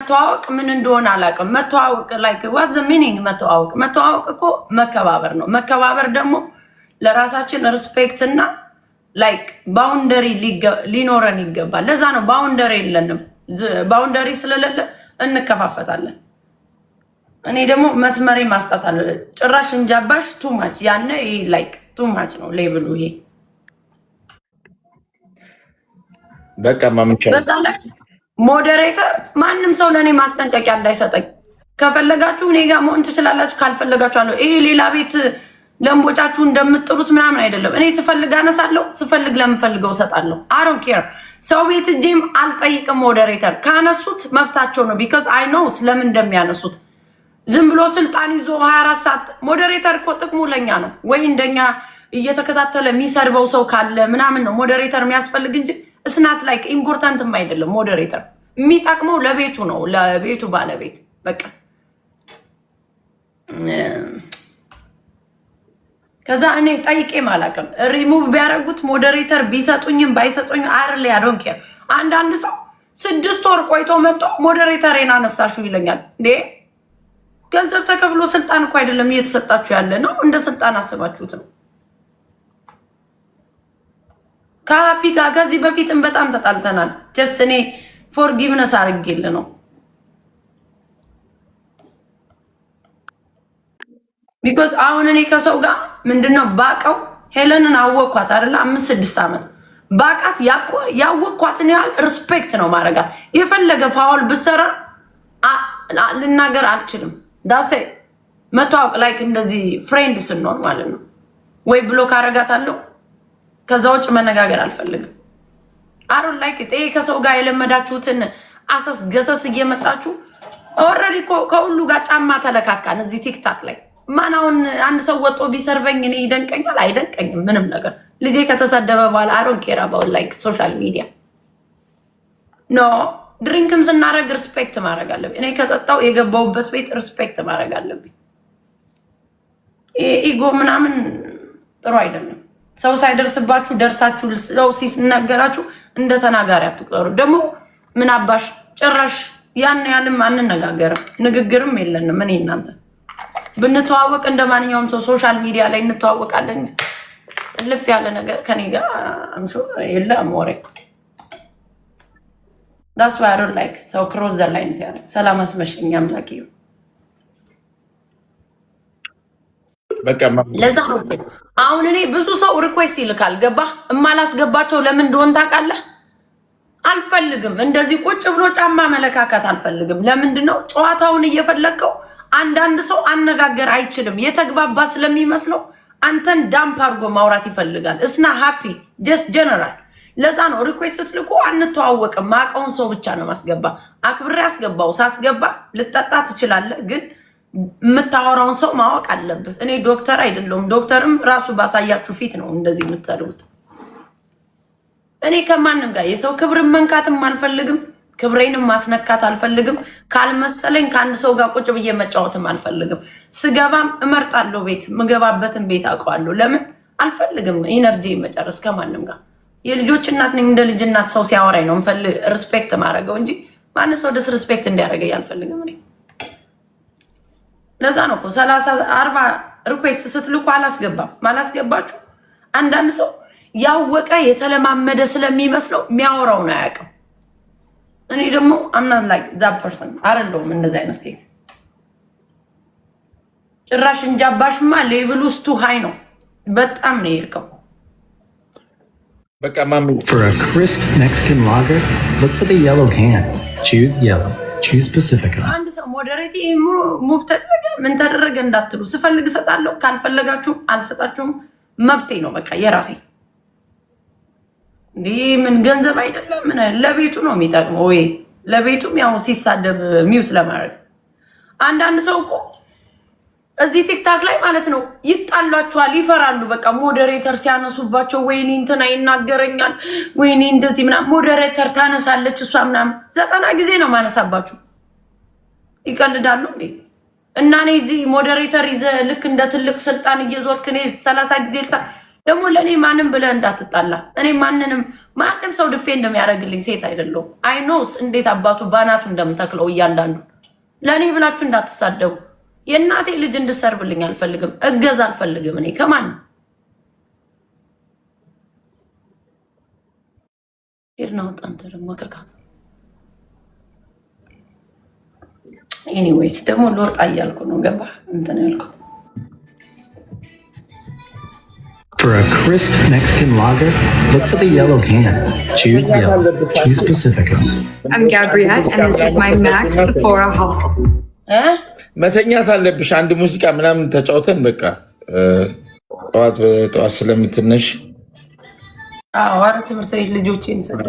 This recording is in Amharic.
መተዋወቅ ምን እንደሆነ አላውቅም። መተዋወቅ like what's the meaning መተዋወቅ እኮ መከባበር ነው። መከባበር ደግሞ ለራሳችን ሪስፔክት እና like boundary ሊኖረን ይገባል። ለዛ ነው boundary የለንም። boundary ስለሌለ እንከፋፈታለን። እኔ ደግሞ መስመሬ ማስጣት አለ። ጭራሽ እንጃባሽ too much ያነ like too much ነው ሌቭሉ ይሄ። በቃ ማምቻ ሞዴሬተር ማንም ሰው ለኔ ማስጠንቀቂያ እንዳይሰጠኝ። ከፈለጋችሁ እኔ ጋር መሆን ትችላላችሁ፣ ካልፈለጋችሁ አለው። ይሄ ሌላ ቤት ለምቦጫችሁ እንደምትጥሩት ምናምን አይደለም። እኔ ስፈልግ አነሳለሁ፣ ስፈልግ ለምፈልገው እሰጣለሁ። I don't care። ሰው ቤት ጂም አልጠይቅም። ሞዴሬተር ካነሱት መብታቸው ነው because I know ስለምን እንደሚያነሱት። ዝም ብሎ ስልጣን ይዞ 24 ሰዓት ሞዴሬተር እኮ ጥቅሙ ለኛ ነው ወይ እንደኛ እየተከታተለ የሚሰርበው ሰው ካለ ምናምን ነው ሞዴሬተር የሚያስፈልግ እንጂ እስናት ላይክ ኢምፖርታንትም አይደለም። ሞዴሬተር የሚጠቅመው ለቤቱ ነው፣ ለቤቱ ባለቤት በቃ። ከዛ እኔ ጠይቄ ማላቀም ሪሙቭ ቢያረጉት ሞዴሬተር ቢሰጡኝም ባይሰጡኝም አይደል I don't care። አንዳንድ ሰው 6 ወር ቆይቶ መጥቶ ሞዴሬተሬን አነሳሽው ይለኛል። እንዴ ገንዘብ ተከፍሎ ስልጣን እኮ አይደለም እየተሰጣችሁ ያለ ነው፣ እንደ ስልጣን አስባችሁት ነው። ካፒ ጋር ከዚህ በፊትም በጣም ተጣልተናል። ጀስት እኔ ፎርጊቭነስ አድርጌልህ ነው because አሁን እኔ ከሰው ጋር ምንድነው ባቀው ሄለንን አወቅኳት አይደል 5-6 አመት ባቃት ያወቅኳትን ያህል ሪስፔክት ነው ማረጋት። የፈለገ ፋውል ብሰራ ልናገር አልችልም። ዳሴ መተዋወቅ ላይክ እንደዚህ ፍሬንድ ስንሆን ማለት ነው ወይ ብሎክ አረጋታለሁ። ከዛ ውጭ መነጋገር አልፈልግም። I don't like it። ከሰው ጋር የለመዳችሁትን አሰስ ገሰስ እየመጣችሁ ኦሬዲ ከሁሉ ጋር ጫማ ተለካካን እዚህ ቲክታክ ላይ። ማናውን አንድ ሰው ወጦ ቢሰርበኝ እኔ ይደንቀኛል አይደንቀኝም ምንም ነገር። ልጄ ከተሰደበ በኋላ I don't care about like social media no። ድሪንክም ስናረግ ሪስፔክት ማድረግ አለብኝ። እኔ ከጠጣው የገባውበት ቤት ሪስፔክት ማድረግ አለብኝ። ኢጎ ምናምን ጥሩ አይደለም። ሰው ሳይደርስባችሁ ደርሳችሁ ሰው ሲነገራችሁ እንደ ተናጋሪ አትቆሩ። ደግሞ ምን አባሽ ጭራሽ ያን ያለም አንነጋገርም፣ ንግግርም የለንም። እኔ እናንተ ብንተዋወቅ እንደማንኛውም ሰው ሶሻል ሚዲያ ላይ እንተዋወቃለን እንጂ ልፍ ያለ ነገር ከኔ ጋር አምሾ የለም ወሬ። that's why I don't like so cross the lines ያለ ሰላም አስመሽኝ አምላክ ይሁን። በቃ ለዛ ነው አሁን እኔ ብዙ ሰው ሪኩዌስት ይልካል። ገባ እማላስገባቸው ለምን እንደሆነ ታውቃለህ? አልፈልግም። እንደዚህ ቁጭ ብሎ ጫማ መለካከት አልፈልግም። ለምንድነው ጨዋታውን እየፈለከው አንዳንድ ሰው አነጋገር አይችልም። የተግባባ ስለሚመስለው አንተን ዳምፕ አድርጎ ማውራት ይፈልጋል። እስና ሃፒ ጀስት ጀነራል። ለዛ ነው ሪኩዌስት ትልቁ አንተዋወቅም። ማቀውን ሰው ብቻ ነው ማስገባ። አክብሬ አስገባው። ሳስገባ ልጠጣ ትችላለህ ግን የምታወራውን ሰው ማወቅ አለብህ። እኔ ዶክተር አይደለሁም። ዶክተርም ራሱ ባሳያችሁ ፊት ነው እንደዚህ የምትሰሩት። እኔ ከማንም ጋር የሰው ክብርን መንካትም አልፈልግም፣ ክብሬንም ማስነካት አልፈልግም። ካልመሰለኝ ከአንድ ሰው ጋር ቁጭ ብዬ መጫወትም አልፈልግም። ስገባም እመርጣለሁ። ቤት ምገባበትን ቤት አውቀዋለሁ። ለምን አልፈልግም ኢነርጂ መጨረስ ከማንም ጋር። የልጆች እናት ነኝ። እንደ ልጅ እናት ሰው ሲያወራኝ ነው እንፈልግ ሪስፔክት ማድረገው እንጂ ማንም ሰው ዲስሪስፔክት እንዲያደርገኝ አልፈልግም እኔ። ለዛ ነው 30-40 ሪኩዌስት ስትልኩ አላስገባም። ማላስገባችሁ አንዳንድ ሰው ያወቀ የተለማመደ ስለሚመስለው የሚያወራው ነው አያውቅም። እኔ ደግሞ I'm not like that person አይደለሁም እንደዚህ አይነት ሴት። ጭራሽ እንጃባሽማ ሌቭል ውስጥ ሃይ ነው በጣም ነው ይርከው። በቃ ማሚ For a crisp Mexican lager, look for the yellow can. Choose yellow. Choose Pacifica. አንድ ሰው ሞዴሬቲ ሙቭ ተደረገ ምን ተደረገ እንዳትሉ። ስፈልግ ሰጣለሁ፣ ካልፈለጋችሁ አልሰጣችሁም። መብቴ ነው በቃ የራሴ። ምን ገንዘብ አይደለም ምን ለቤቱ ነው የሚጠቅመው ወይ ለቤቱም ያው ሲሳደብ ሚውት ለማድረግ። አንዳንድ ሰው እኮ እዚህ ቲክታክ ላይ ማለት ነው ይጣላችኋል፣ ይፈራሉ። በቃ ሞዴሬተር ሲያነሱባቸው ወይኔ እንትና ይናገረኛል ወይኔ እንደዚህ ምናምን ሞዴሬተር ታነሳለች እሷ ምናምን 90 ጊዜ ነው ማነሳባችሁ። ይቀልዳሉ እንዴ? እና እኔ እዚህ ሞዴሬተር ይዘ ልክ እንደ ትልቅ ስልጣን እየዞርክ እኔ 30 ጊዜ ደግሞ ለኔ ማንም ብለ እንዳትጣላ። እኔ ማንንም ማንም ሰው ዲፌንድ የሚያደርግልኝ ሴት አይደለሁም። አይ ኖስ እንዴት አባቱ ባናቱ እንደምተክለው እያንዳንዱ ለኔ ብላችሁ እንዳትሳደቡ። የእናቴ ልጅ እንድሰርብልኝ አልፈልግም። እገዛ አልፈልግም እኔ ከማን ይርናው አንተ ደግሞ ከካ ኤኒዌይስ ደግሞ ልወጣ እያልኩ ነው ገባ እንትን ያልኩት For a crisp Mexican lager, look for the yellow can. Choose yellow. Choose Pacifica. I'm Gabriette, and this is my Max Sephora haul. መተኛት አለብሽ። አንድ ሙዚቃ ምናምን ተጫውተን በቃ ጠዋት ስለምትነሽ አዎ፣ ኧረ ትምህርት ቤት ልጆቼን ሰዳ